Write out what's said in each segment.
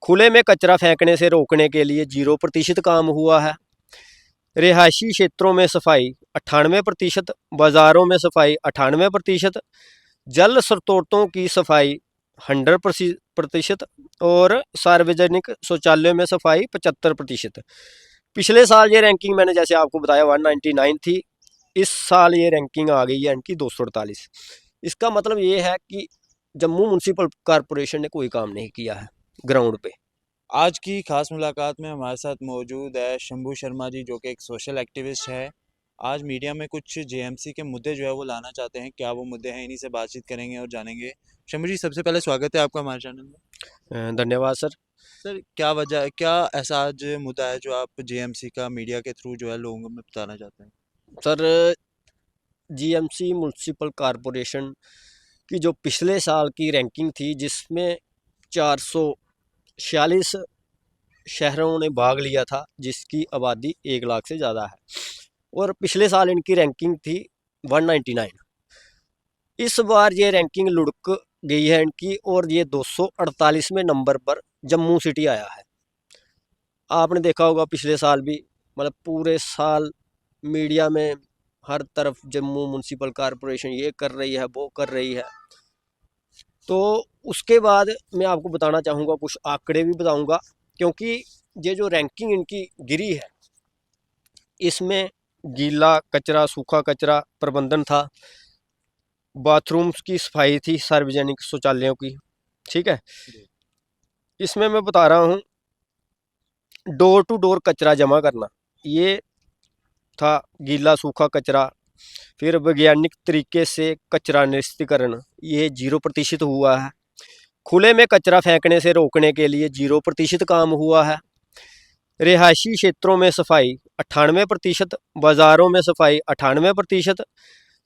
खुले में कचरा फेंकने से रोकने के लिए 0% काम हुआ है। रिहायशी क्षेत्रों में सफाई 98%, बाज़ारों में सफाई 98%, जल स्रोतों की सफाई 100% और सार्वजनिक शौचालयों में सफाई 75%। पिछले साल ये रैंकिंग मैंने जैसे आपको बताया 199 थी, इस साल ये रैंकिंग आ गई है इनकी 248। इसका मतलब ये है कि जम्मू म्यूनसिपल कॉरपोरेशन ने कोई काम नहीं किया है ग्राउंड पे। आज की खास मुलाकात में हमारे साथ मौजूद है शंभू शर्मा जी, जो कि एक सोशल एक्टिविस्ट है। आज मीडिया में कुछ जेएमसी के मुद्दे जो है वो लाना चाहते हैं। क्या वो मुद्दे हैं, इन्हीं से बातचीत करेंगे और जानेंगे। शंभू जी, सबसे पहले स्वागत है आपका हमारे चैनल में। धन्यवाद सर। सर, क्या वजह, क्या ऐसा आज मुद्दा है जो आप जेएमसी का मीडिया के थ्रू जो है लोगों में बताना चाहते हैं? सर, जीएमसी म्यूनसिपल कॉरपोरेशन की जो पिछले साल की रैंकिंग थी, जिसमें 446 शहरों ने भाग लिया था, जिसकी आबादी 1 लाख से ज़्यादा है, और पिछले साल इनकी रैंकिंग थी 199। इस बार ये रैंकिंग लुढ़क गई है इनकी, और ये 248वें नंबर पर जम्मू सिटी आया है। आपने देखा होगा पिछले साल भी, मतलब पूरे साल मीडिया में हर तरफ जम्मू म्यूनसिपल कॉरपोरेशन ये कर रही है, वो कर रही है। तो उसके बाद मैं आपको बताना चाहूँगा, कुछ आंकड़े भी बताऊँगा, क्योंकि ये जो रैंकिंग इनकी गिरी है, इसमें गीला कचरा, सूखा कचरा प्रबंधन था, बाथरूम्स की सफाई थी, सार्वजनिक शौचालयों की, ठीक है। इसमें मैं बता रहा हूँ, डोर टू डोर कचरा जमा करना, ये था गीला सूखा कचरा। फिर वैज्ञानिक तरीके से कचरा निस्तारण, ये 0% हुआ है। खुले में कचरा फेंकने से रोकने के लिए 0% काम हुआ है। रिहायशी क्षेत्रों में सफाई 98%, बाज़ारों में सफाई 98%,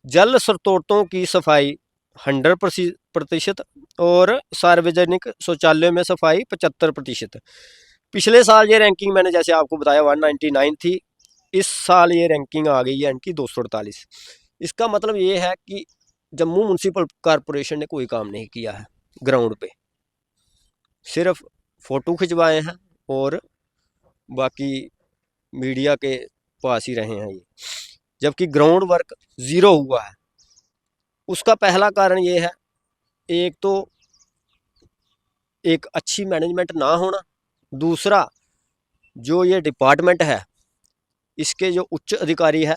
जल स्रोतों की सफाई 100% और सार्वजनिक शौचालयों में सफाई 75%। पिछले साल ये रैंकिंग मैंने जैसे आपको बताया 199 थी, इस साल ये रैंकिंग आ गई है इनकी 248। इसका मतलब ये है कि जम्मू म्यूनसिपल कॉरपोरेशन ने कोई काम नहीं किया है ग्राउंड पे, सिर्फ फ़ोटो खिंचवाए हैं और बाकी मीडिया के पास ही रहे हैं ये, जबकि ग्राउंड वर्क ज़ीरो हुआ है। उसका पहला कारण ये है, एक तो एक अच्छी मैनेजमेंट ना होना, दूसरा जो ये डिपार्टमेंट है, इसके जो उच्च अधिकारी है,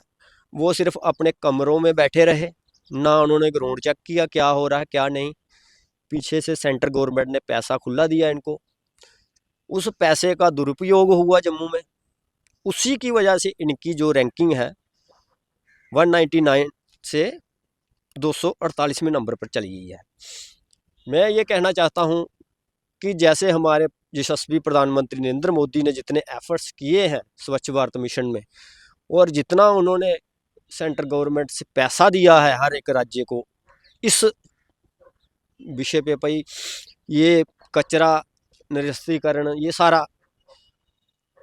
वो सिर्फ अपने कमरों में बैठे रहे, ना उन्होंने ग्राउंड चेक किया क्या हो रहा है क्या नहीं। पीछे से सेंट्रल गवर्नमेंट ने पैसा खुला दिया इनको, उस पैसे का दुरुपयोग हुआ जम्मू में, उसी की वजह से इनकी जो रैंकिंग है 199 से 248वें नंबर पर चली गई है। मैं ये कहना चाहता हूँ कि जैसे हमारे यशस्वी प्रधानमंत्री नरेंद्र मोदी ने जितने एफर्ट्स किए हैं स्वच्छ भारत मिशन में, और जितना उन्होंने सेंट्रल गवर्नमेंट से पैसा दिया है हर एक राज्य को इस विषय पे, भाई ये कचरा निरस्तीकरण, ये सारा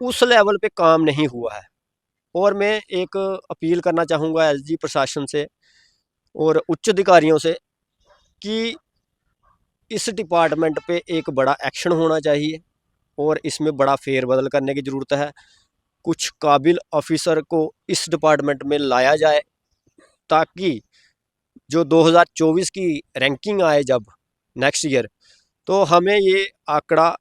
उस लेवल पे काम नहीं हुआ है। और मैं एक अपील करना चाहूँगा एसजी प्रशासन से और उच्च अधिकारियों से कि इस डिपार्टमेंट पे एक बड़ा एक्शन होना चाहिए और इसमें बड़ा फेरबदल करने की ज़रूरत है। कुछ काबिल ऑफिसर को इस डिपार्टमेंट में लाया जाए, ताकि जो 2024 की रैंकिंग आए जब नेक्स्ट ईयर, तो हमें ये आंकड़ा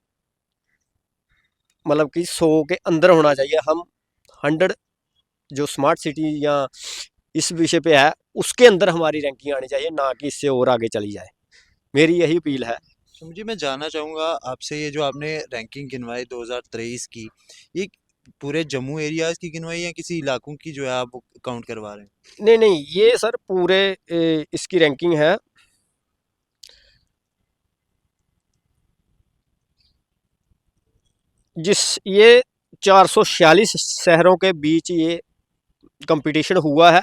मतलब कि 100 के अंदर होना चाहिए। हम 100 जो स्मार्ट सिटी या इस विषय पे है, उसके अंदर हमारी रैंकिंग आनी चाहिए, ना कि इससे और आगे चली जाए। मेरी यही अपील है। जी, मैं जानना चाहूँगा आपसे, ये जो आपने रैंकिंग गिनवाई 2023 की, ये पूरे जम्मू एरियाज़ की गिनवाई या किसी इलाकों की जो है आप काउंट करवा रहे हैं? नहीं नहीं, ये सर पूरे इसकी रैंकिंग है। जिस ये 446 शहरों के बीच ये कंपटीशन हुआ है,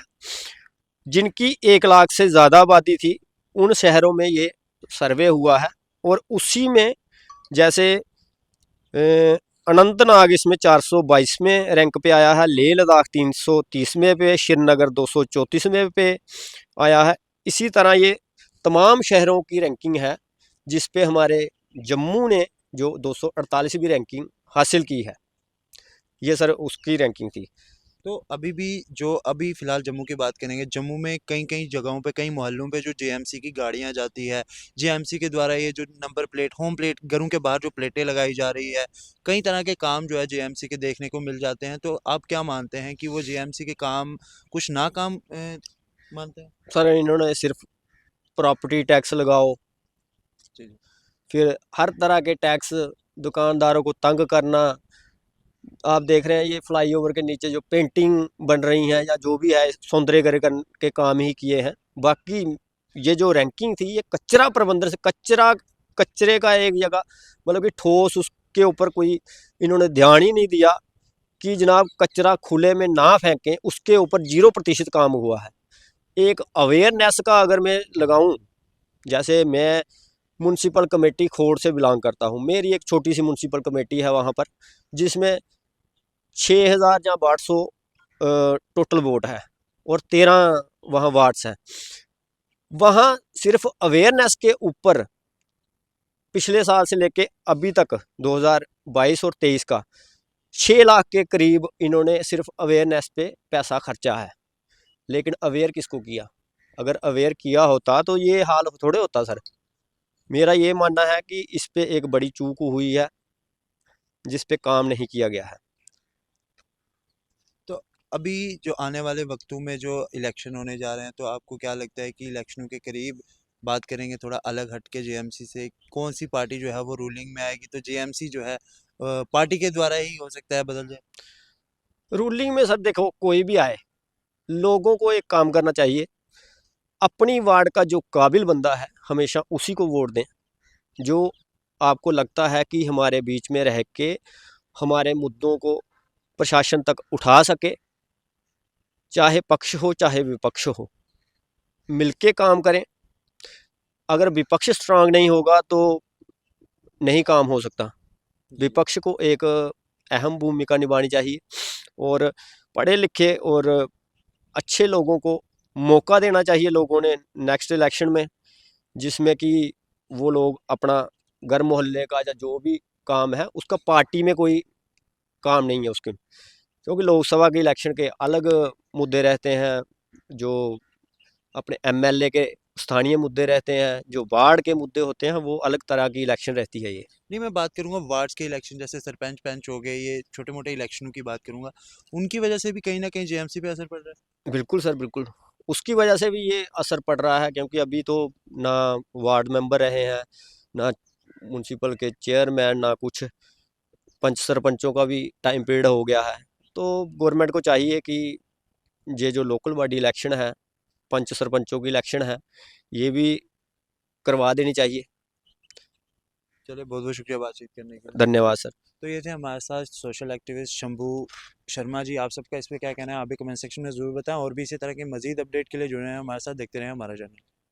जिनकी 1 लाख से ज़्यादा आबादी थी, उन शहरों में ये सर्वे हुआ है। और उसी में जैसे अनंतनाग इसमें 422वें रैंक पे आया है, लेह लद्दाख 330वें पे, श्रीनगर 234वें पे आया है। इसी तरह ये तमाम शहरों की रैंकिंग है, जिस पे हमारे जम्मू ने जो 248वीं रैंकिंग हासिल की है। ये सर उसकी रैंकिंग थी। तो अभी भी जो अभी फ़िलहाल जम्मू की बात करेंगे, जम्मू में कई-कई जगहों पे, कई मोहल्लों पे जो जेएमसी की गाड़ियाँ जाती है, जेएमसी के द्वारा ये जो नंबर प्लेट, होम प्लेट, घरों के बाहर जो प्लेटें लगाई जा रही है, कई तरह के काम जो है जेएमसी के देखने को मिल जाते हैं। तो आप क्या मानते हैं कि वो जेएमसी के काम कुछ नाकाम मानते हैं? सर इन्होंने सिर्फ प्रॉपर्टी टैक्स लगाओ, जी, जी। फिर हर तरह के टैक्स, दुकानदारों को तंग करना। आप देख रहे हैं ये फ्लाईओवर के नीचे जो पेंटिंग बन रही है या जो भी है सौंदर्यीकरण के काम ही किए हैं। बाकी ये जो रैंकिंग थी ये कचरा प्रबंधन से, कचरे का एक जगह मतलब कि ठोस उसके ऊपर कोई इन्होंने ध्यान ही नहीं दिया कि जनाब कचरा खुले में ना फेंकें, उसके ऊपर 0% काम हुआ है। एक अवेयरनेस का अगर मैं लगाऊं, जैसे मैं म्यूनसिपल कमेटी खोड़ से बिलोंग करता हूं, मेरी एक छोटी सी म्यूनसिपल कमेटी है वहां पर, जिसमें 6000 या 800 टोटल वोट है और 13 वहाँ वार्ड्स हैं। वहाँ सिर्फ अवेयरनेस के ऊपर पिछले साल से लेके अभी तक 2022 और 23 का 6 लाख के करीब इन्होंने सिर्फ अवेयरनेस पे पैसा खर्चा है। लेकिन अवेयर किसको किया? अगर अवेयर किया होता तो ये हाल थोड़े होता सर। मेरा ये मानना है कि इस पे एक बड़ी चूक हुई है जिस पे काम नहीं किया गया है। तो अभी जो आने वाले वक्तों में जो इलेक्शन होने जा रहे हैं, तो आपको क्या लगता है कि इलेक्शनों के करीब बात करेंगे थोड़ा अलग हटके जेएमसी से, कौन सी पार्टी जो है वो रूलिंग में आएगी, तो जेएमसी जो है पार्टी के द्वारा ही हो सकता है बदल जाए? रूलिंग में सर देखो कोई भी आए, लोगों को एक काम करना चाहिए, अपनी वार्ड का जो काबिल बंदा है हमेशा उसी को वोट दें, जो आपको लगता है कि हमारे बीच में रह के हमारे मुद्दों को प्रशासन तक उठा सके। चाहे पक्ष हो चाहे विपक्ष हो, मिलके काम करें। अगर विपक्ष स्ट्रांग नहीं होगा तो नहीं काम हो सकता। जी। विपक्ष को एक अहम भूमिका निभानी चाहिए और पढ़े लिखे और अच्छे लोगों को मौका देना चाहिए लोगों ने नेक्स्ट इलेक्शन में, जिसमें कि वो लोग अपना घर मोहल्ले का या जो भी काम है उसका, पार्टी में कोई काम नहीं है उसके, क्योंकि लोकसभा के इलेक्शन के अलग मुद्दे रहते हैं, जो अपने एमएलए के स्थानीय मुद्दे रहते हैं, जो वार्ड के मुद्दे होते हैं वो अलग तरह की इलेक्शन रहती है ये। नहीं, मैं बात करूंगा वार्ड्स के इलेक्शन, जैसे सरपंच पंच हो गए, ये छोटे मोटे इलेक्शनों की बात करूंगा, उनकी वजह से भी कहीं ना कहीं जेएमसी पे असर पड़ रहा है। बिल्कुल सर बिल्कुल, उसकी वजह से भी ये असर पड़ रहा है, क्योंकि अभी तो ना वार्ड मेंबर रहे हैं, ना म्यूनसिपल के चेयरमैन, ना कुछ पंच सरपंचों का भी टाइम पीरियड हो गया है। तो गवर्नमेंट को चाहिए कि ये जो लोकल बॉडी इलेक्शन है, पंच सरपंचों की इलेक्शन है, ये भी करवा देनी चाहिए। चलिए, बहुत बहुत शुक्रिया बातचीत करने के लिए। धन्यवाद सर। तो ये थे हमारे साथ सोशल एक्टिविस्ट शंभू शर्मा जी। आप सबका इस पे क्या कहना है, आप भी कमेंट सेक्शन में ज़रूर बताएं, और भी इसी तरह की मजीद अपडेट के लिए जुड़े हैं हमारे साथ, देखते रहें हमारा चैनल।